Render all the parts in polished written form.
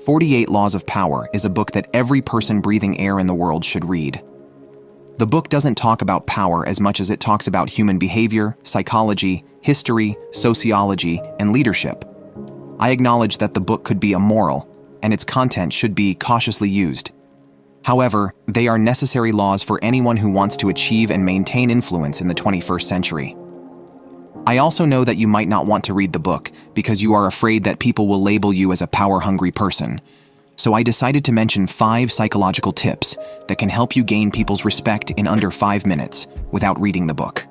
48 Laws of Power is a book that every person breathing air in the world should read. The book doesn't talk about power as much as it talks about human behavior, psychology, history, sociology, and leadership. I acknowledge that the book could be immoral, and its content should be cautiously used. However, they are necessary laws for anyone who wants to achieve and maintain influence in the 21st century. I also know that you might not want to read the book because you are afraid that people will label you as a power-hungry person. So I decided to mention 5 psychological tips that can help you gain people's respect in under 5 minutes without reading the book.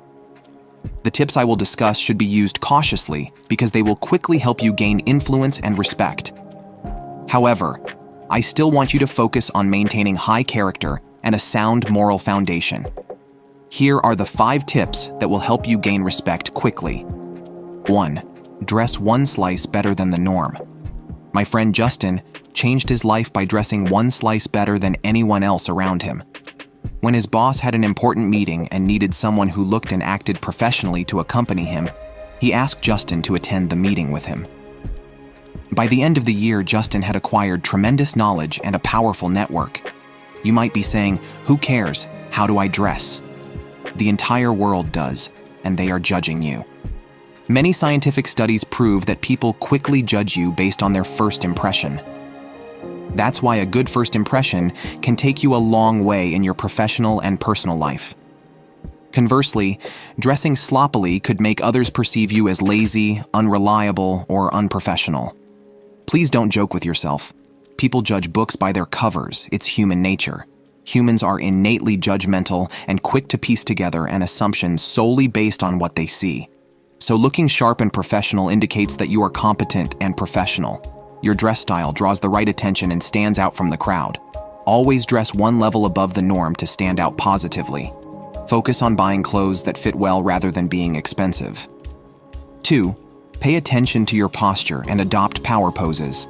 The tips I will discuss should be used cautiously because they will quickly help you gain influence and respect. However, I still want you to focus on maintaining high character and a sound moral foundation. Here are the 5 tips that will help you gain respect quickly. 1. Dress one slice better than the norm. My friend Justin changed his life by dressing one slice better than anyone else around him. When his boss had an important meeting and needed someone who looked and acted professionally to accompany him, he asked Justin to attend the meeting with him. By the end of the year, Justin had acquired tremendous knowledge and a powerful network. You might be saying, "Who cares? How do I dress?" The entire world does, and they are judging you. Many scientific studies prove that people quickly judge you based on their first impression. That's why a good first impression can take you a long way in your professional and personal life. Conversely, dressing sloppily could make others perceive you as lazy, unreliable, or unprofessional. Please don't joke with yourself. People judge books by their covers. It's human nature. Humans are innately judgmental and quick to piece together an assumption solely based on what they see. So looking sharp and professional indicates that you are competent and professional. Your dress style draws the right attention and stands out from the crowd. Always dress one level above the norm to stand out positively. Focus on buying clothes that fit well rather than being expensive. 2. Pay attention to your posture and adopt power poses.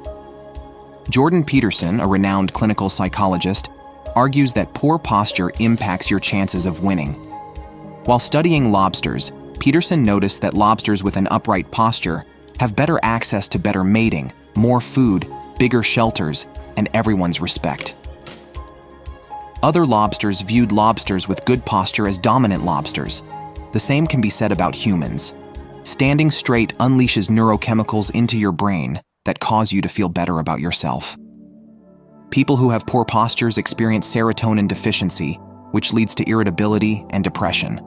Jordan Peterson, a renowned clinical psychologist, argues that poor posture impacts your chances of winning. While studying lobsters, Peterson noticed that lobsters with an upright posture have better access to better mating, more food, bigger shelters, and everyone's respect. Other lobsters viewed lobsters with good posture as dominant lobsters. The same can be said about humans. Standing straight unleashes neurochemicals into your brain that cause you to feel better about yourself. People who have poor postures experience serotonin deficiency, which leads to irritability and depression.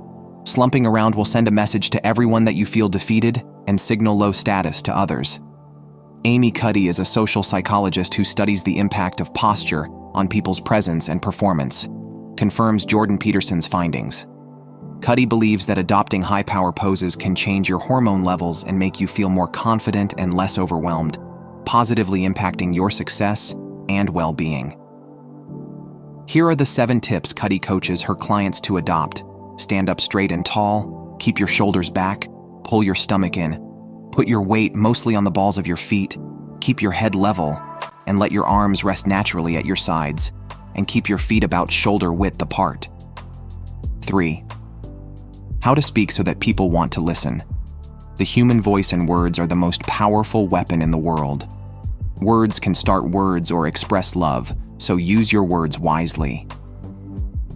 Slumping around will send a message to everyone that you feel defeated and signal low status to others. Amy Cuddy is a social psychologist who studies the impact of posture on people's presence and performance, confirms Jordan Peterson's findings. Cuddy believes that adopting high-power poses can change your hormone levels and make you feel more confident and less overwhelmed, positively impacting your success and well-being. Here are the 7 tips Cuddy coaches her clients to adopt. Stand up straight and tall, keep your shoulders back, pull your stomach in, put your weight mostly on the balls of your feet, keep your head level, and let your arms rest naturally at your sides, and keep your feet about shoulder width apart. 3. How to speak so that people want to listen. The human voice and words are the most powerful weapon in the world. Words can start words or express love, so use your words wisely.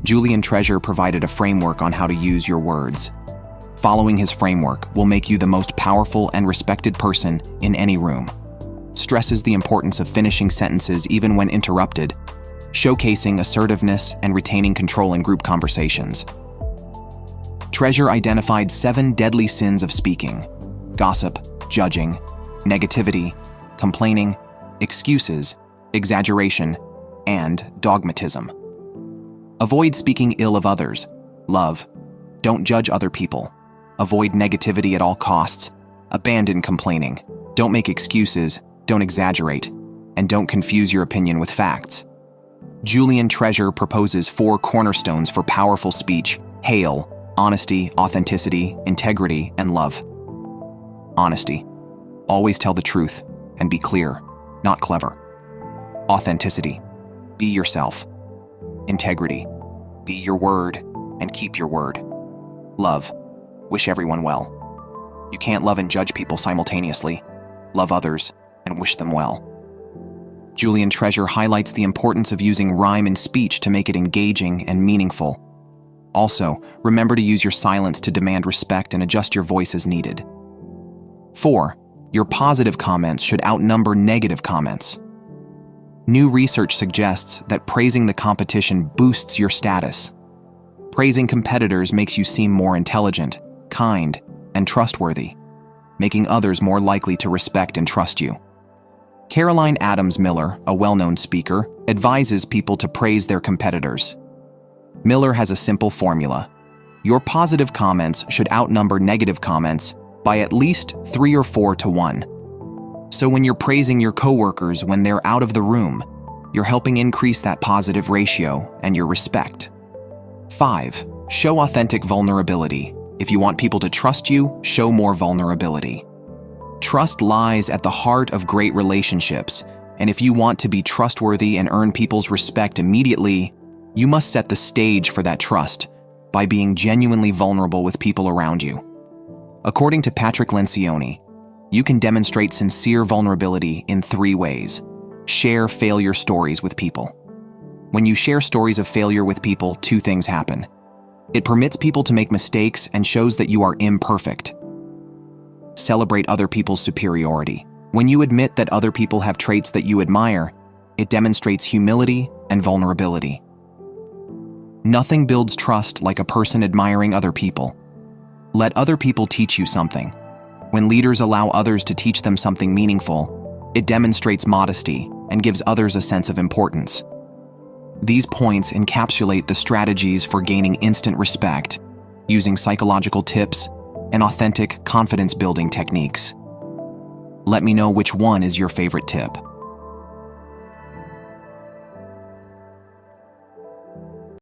Julian Treasure provided a framework on how to use your words. Following his framework will make you the most powerful and respected person in any room. Stresses the importance of finishing sentences even when interrupted, showcasing assertiveness and retaining control in group conversations. Treasure identified 7 deadly sins of speaking: gossip, judging, negativity, complaining, excuses, exaggeration, and dogmatism. Avoid speaking ill of others. Love. Don't judge other people. Avoid negativity at all costs. Abandon complaining. Don't make excuses. Don't exaggerate. And don't confuse your opinion with facts. Julian Treasure proposes 4 cornerstones for powerful speech: hail, honesty, authenticity, integrity, and love. Honesty. Always tell the truth and be clear, not clever. Authenticity. Be yourself. Integrity. Be your word and keep your word. Love. Wish everyone well. You can't love and judge people simultaneously. Love others and wish them well. Julian Treasure highlights the importance of using rhyme in speech to make it engaging and meaningful. Also, remember to use your silence to demand respect and adjust your voice as needed. 4. Your positive comments should outnumber negative comments. New research suggests that praising the competition boosts your status. Praising competitors makes you seem more intelligent, kind, and trustworthy, making others more likely to respect and trust you. Caroline Adams Miller, a well-known speaker, advises people to praise their competitors. Miller has a simple formula. Your positive comments should outnumber negative comments by at least 3 or 4 to 1. So when you're praising your coworkers when they're out of the room, you're helping increase that positive ratio and your respect. 5. Show authentic vulnerability. If you want people to trust you, show more vulnerability. Trust lies at the heart of great relationships, and if you want to be trustworthy and earn people's respect immediately, you must set the stage for that trust by being genuinely vulnerable with people around you. According to Patrick Lencioni, you can demonstrate sincere vulnerability in 3 ways. Share failure stories with people. When you share stories of failure with people, 2 things happen. It permits people to make mistakes and shows that you are imperfect. Celebrate other people's superiority. When you admit that other people have traits that you admire, it demonstrates humility and vulnerability. Nothing builds trust like a person admiring other people. Let other people teach you something. When leaders allow others to teach them something meaningful, it demonstrates modesty and gives others a sense of importance. These points encapsulate the strategies for gaining instant respect, using psychological tips and authentic confidence-building techniques. Let me know which one is your favorite tip.